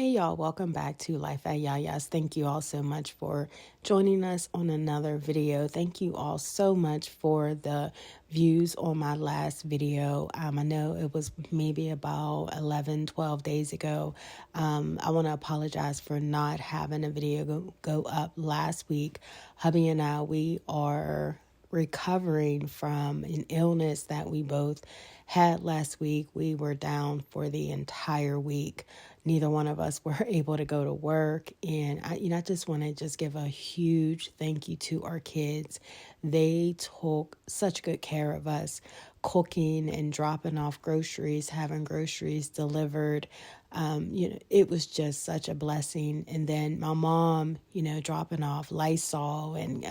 Hey y'all, welcome back to Lifeatyayas. Thank you all so much for joining us on another video. Thank you all so much for the views on my last video. I know it was maybe about 11, 12 days ago. I want to apologize for not having a video go up last week. Hubby and I, we are recovering from an illness that we both had last week. We were down for the entire week. Neither one of us were able to go to work. And I just want to just give a huge thank you to our kids. They took such good care of us, cooking and dropping off groceries, having groceries delivered. It was just such a blessing. And then my mom, dropping off Lysol and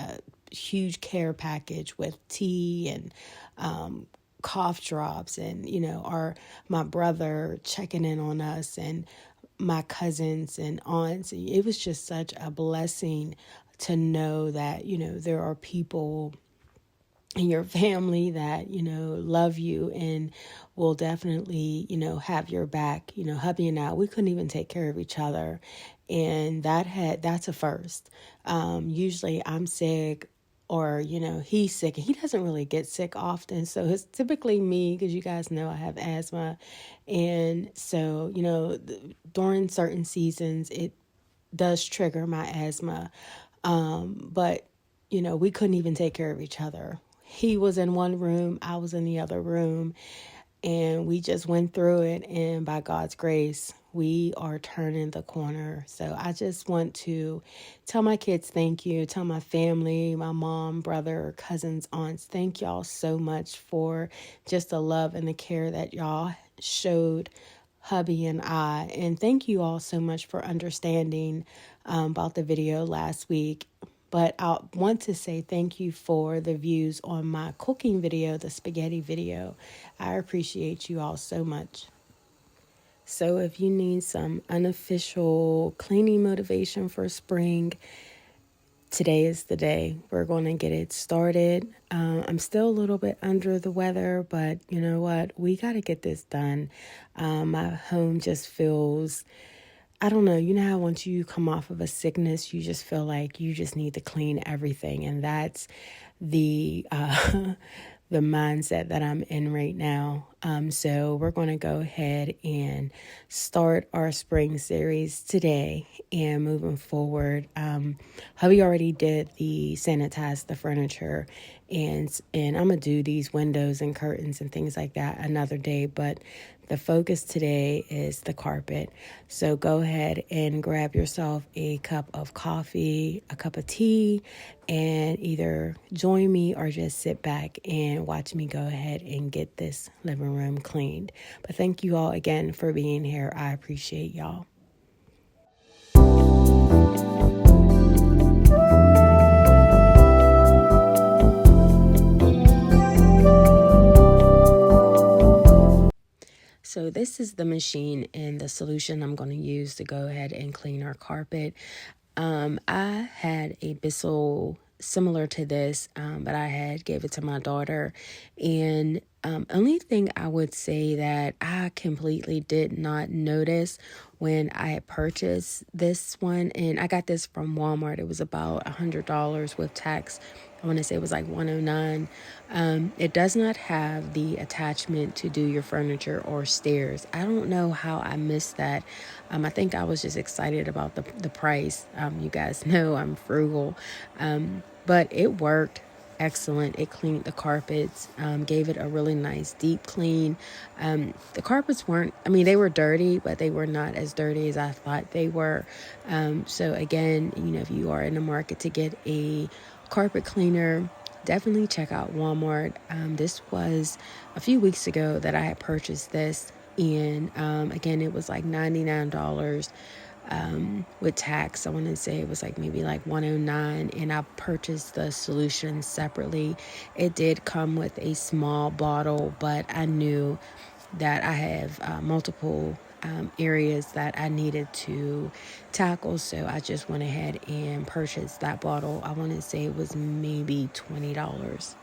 huge care package with tea and cough drops, and my brother checking in on us, and my cousins and aunts. It was just such a blessing to know that there are people in your family that love you and will definitely have your back. Hubby and I, we couldn't even take care of each other, and that's a first. Usually I'm sick, or he's sick, and he doesn't really get sick often, so it's typically me, because you guys know I have asthma. And so during certain seasons it does trigger my asthma, but we couldn't even take care of each other. He was in one room, I was in the other room, and we just went through it, and by God's grace, we are turning the corner. So I just want to tell my kids thank you, tell my family, my mom, brother, cousins, aunts, thank y'all so much for just the love and the care that y'all showed Hubby and I. And thank you all so much for understanding about the video last week. But I want to say thank you for the views on my cooking video, the spaghetti video. I appreciate you all so much. So if you need some unofficial cleaning motivation for spring, today is the day. We're going to get it started. I'm still a little bit under the weather, but you know what? We got to get this done. My home just feels, I don't know, how once you come off of a sickness, you just feel like you just need to clean everything. And that's the the mindset that I'm in right now. So we're going to go ahead and start our spring series today and moving forward. Hubby already did the sanitize the furniture, and I'm going to do these windows and curtains and things like that another day, but the focus today is the carpet. So go ahead and grab yourself a cup of coffee, a cup of tea, and either join me or just sit back and watch me go ahead and get this living room cleaned. But thank you all again for being here. I appreciate y'all. So this is the machine and the solution I'm going to use to go ahead and clean our carpet. I had a Bissell similar to this, but I had gave it to my daughter. And only thing I would say that I completely did not notice when I had purchased this one, and I got this from Walmart. It was about $100 with tax. I want to say it was like $109. It does not have the attachment to do your furniture or stairs. I don't know how I missed that. I think I was just excited about the price. You guys know I'm frugal. But it worked excellent. It cleaned the carpets, gave it a really nice deep clean. The carpets weren't, they were dirty, but they were not as dirty as I thought they were. So again, if you are in the market to get a carpet cleaner, definitely check out Walmart. This was a few weeks ago that I had purchased this, and again, it was like $99 with tax. I want to say it was like maybe like $109, and I purchased the solution separately. It did come with a small bottle, but I knew that I have multiple areas that I needed to tackle, so I just went ahead and purchased that bottle. I want to say it was maybe $20.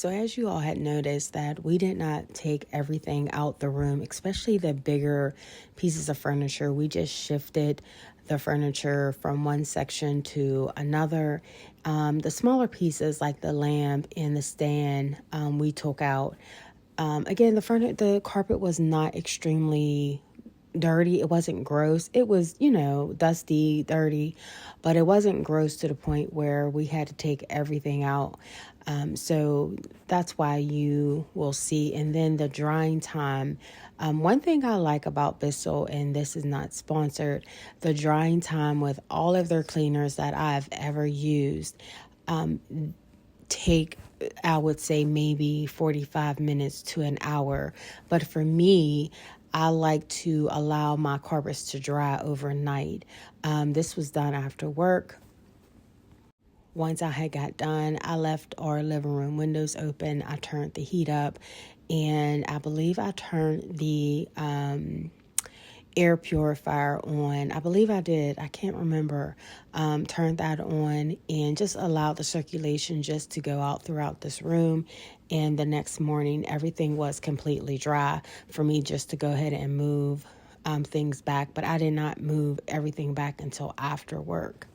So as you all had noticed that we did not take everything out the room, especially the bigger pieces of furniture. We just shifted the furniture from one section to another. The smaller pieces like the lamp and the stand, we took out. Again, the carpet was not extremely dirty. It wasn't gross. It was, dusty, dirty, but it wasn't gross to the point where we had to take everything out. So that's why you will see. And then the drying time. One thing I like about Bissell, and this is not sponsored, the drying time with all of their cleaners that I've ever used, take, I would say, maybe 45 minutes to an hour. But for me, I like to allow my carpets to dry overnight. This was done after work. Once I had got done, I left our living room windows open. I turned the heat up, and I believe I turned the air purifier on. I believe I did. I can't remember. Turned that on and just allowed the circulation just to go out throughout this room. And the next morning, everything was completely dry for me just to go ahead and move things back. But I did not move everything back until after work.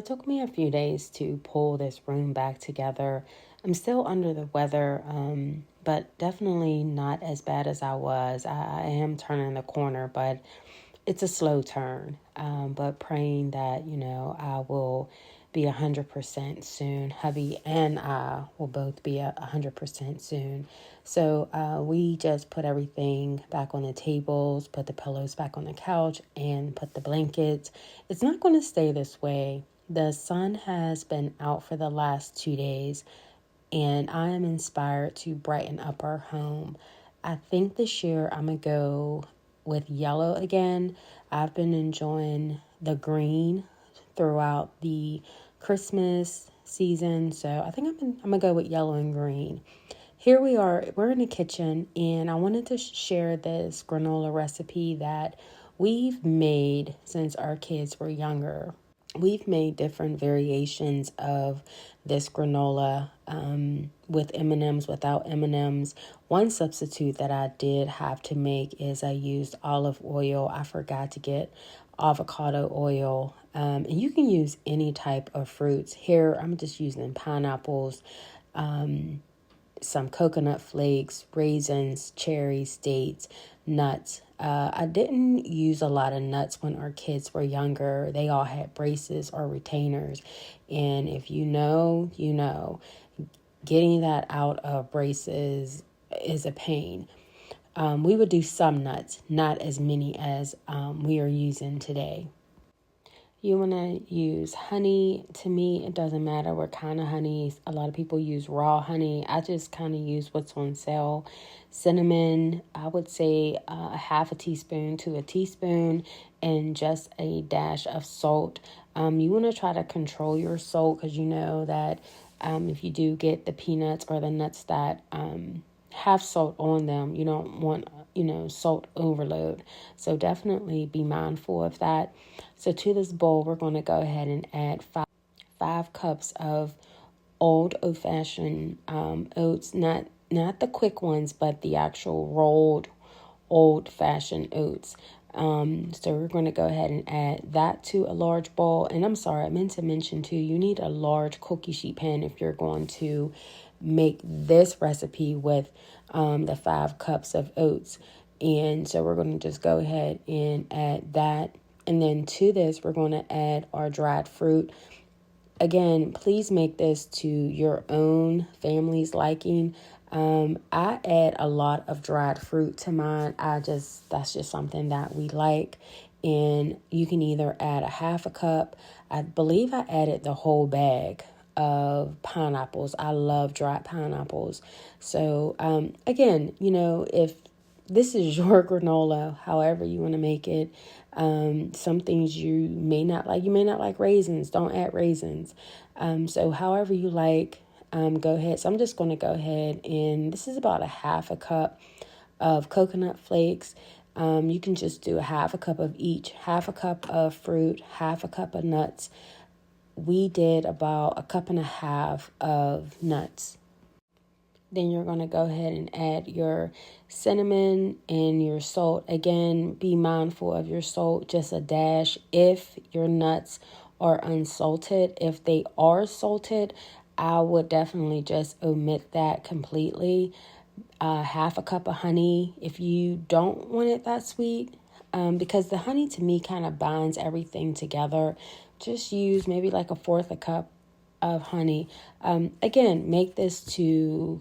it took me a few days to pull this room back together. I'm still under the weather, but definitely not as bad as I was. I am turning the corner, but it's a slow turn. But praying that, I will be 100% soon. Hubby and I will both be 100% soon. So we just put everything back on the tables, put the pillows back on the couch, and put the blankets. It's not going to stay this way. The sun has been out for the last 2 days, and I am inspired to brighten up our home. I think this year I'm going to go with yellow again. I've been enjoying the green throughout the Christmas season, so I think I'm going to go with yellow and green. Here we are, we're in the kitchen, and I wanted to share this granola recipe that we've made since our kids were younger. We've made different variations of this granola with M&Ms, without M&Ms. One substitute that I did have to make is I used olive oil. I forgot to get avocado oil. And you can use any type of fruits. Here, I'm just using pineapples, some coconut flakes, raisins, cherries, dates, nuts. I didn't use a lot of nuts when our kids were younger. They all had braces or retainers. And if you know, getting that out of braces is a pain. We would do some nuts, not as many as we are using today. You want to use honey. To me, it doesn't matter what kind of honey. A lot of people use raw honey. I just kind of use what's on sale. Cinnamon, I would say a half a teaspoon to a teaspoon, and just a dash of salt. You want to try to control your salt, because you know that if you do get the peanuts or the nuts that have salt on them, you don't want salt overload. So definitely be mindful of that. So to this bowl, we're going to go ahead and add five cups of old-fashioned oats, not the quick ones, but the actual rolled old-fashioned oats. So we're going to go ahead and add that to a large bowl. And I'm sorry, I meant to mention too, you need a large cookie sheet pan if you're going to make this recipe with the 5 cups of oats. And so we're going to just go ahead and add that. And then to this, we're going to add our dried fruit. Again, please make this to your own family's liking. I add a lot of dried fruit to mine. That's just something that we like. And you can either add a half a cup. I believe I added the whole bag of pineapples. I love dried pineapples. So, again, if this is your granola, however you want to make it. Some things you may not like. You may not like raisins. Don't add raisins. So however you like, go ahead. So I'm just going to go ahead, and this is about a half a cup of coconut flakes. You can just do a half a cup of each, half a cup of fruit, half a cup of nuts. We did about a cup and a half of nuts. Then you're going to go ahead and add your cinnamon and your salt. Again, be mindful of your salt, just a dash if your nuts are unsalted. If they are salted, I would definitely just omit that completely. Half a cup of honey if you don't want it that sweet, because the honey to me kind of binds everything together. Just use maybe like a fourth a cup of honey. Again, make this to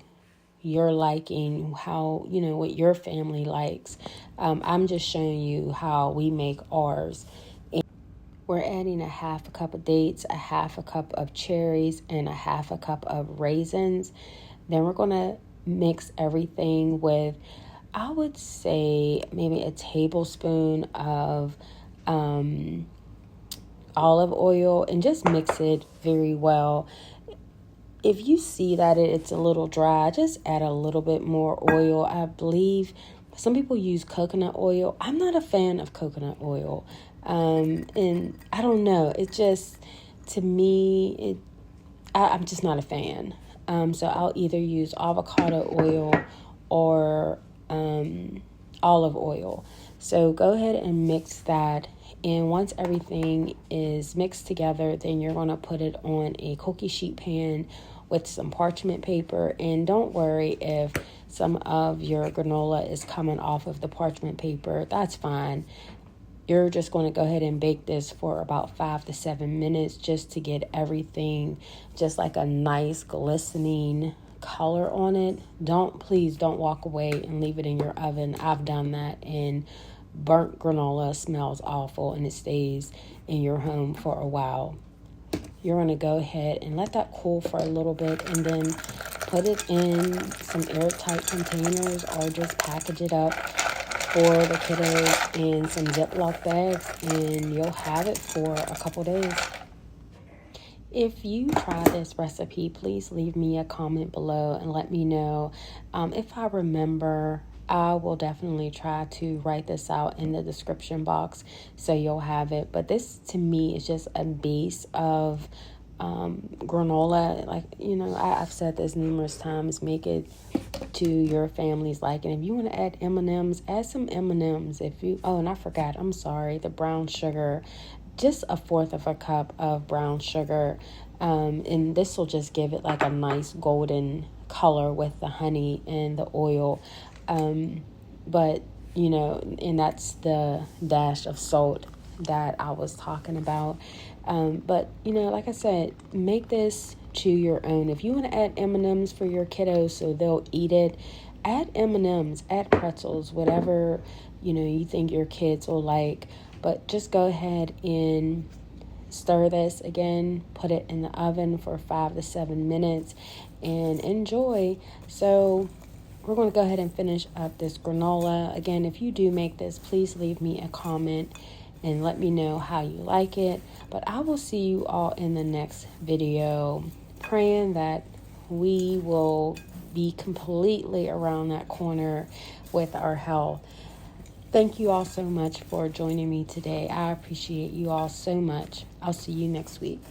your liking, how, what your family likes. I'm just showing you how we make ours. And we're adding a half a cup of dates, a half a cup of cherries, and a half a cup of raisins. Then we're going to mix everything with, I would say, maybe a tablespoon of olive oil, and just mix it very well. If you see that it's a little dry, just add a little bit more oil. I believe some people use coconut oil. I'm not a fan of coconut oil. And I don't know. It just, to me, I'm just not a fan. So I'll either use avocado oil or olive oil. So go ahead and mix that. And once everything is mixed together, then you're going to put it on a cookie sheet pan with some parchment paper. And don't worry if some of your granola is coming off of the parchment paper. That's fine. You're just going to go ahead and bake this for about 5 to 7 minutes just to get everything just like a nice glistening color on it. Please don't walk away and leave it in your oven. I've done that, and burnt granola smells awful and it stays in your home for a while. You're going to go ahead and let that cool for a little bit, and then put it in some airtight containers or just package it up for the kiddos in some Ziploc bags, and you'll have it for a couple days. If you try this recipe, please leave me a comment below and let me know. If I remember, I will definitely try to write this out in the description box so you'll have it. But this to me is just a base of granola. Like, I've said this numerous times, make it to your family's liking. If you want to add M&Ms, add some M&Ms. And I forgot, I'm sorry, the brown sugar. Just 1/4 of a cup of brown sugar, and this will just give it like a nice golden color with the honey and the oil, but and that's the dash of salt that I was talking about. But like I said, make this to your own. If you want to add M&Ms for your kiddos so they'll eat it, add M&Ms, add pretzels, whatever you think your kids will like. But just go ahead and stir this again, put it in the oven for 5 to 7 minutes, and enjoy. So we're going to go ahead and finish up this granola. Again, if you do make this, please leave me a comment and let me know how you like it. But I will see you all in the next video, praying that we will be completely around that corner with our health. Thank you all so much for joining me today. I appreciate you all so much. I'll see you next week.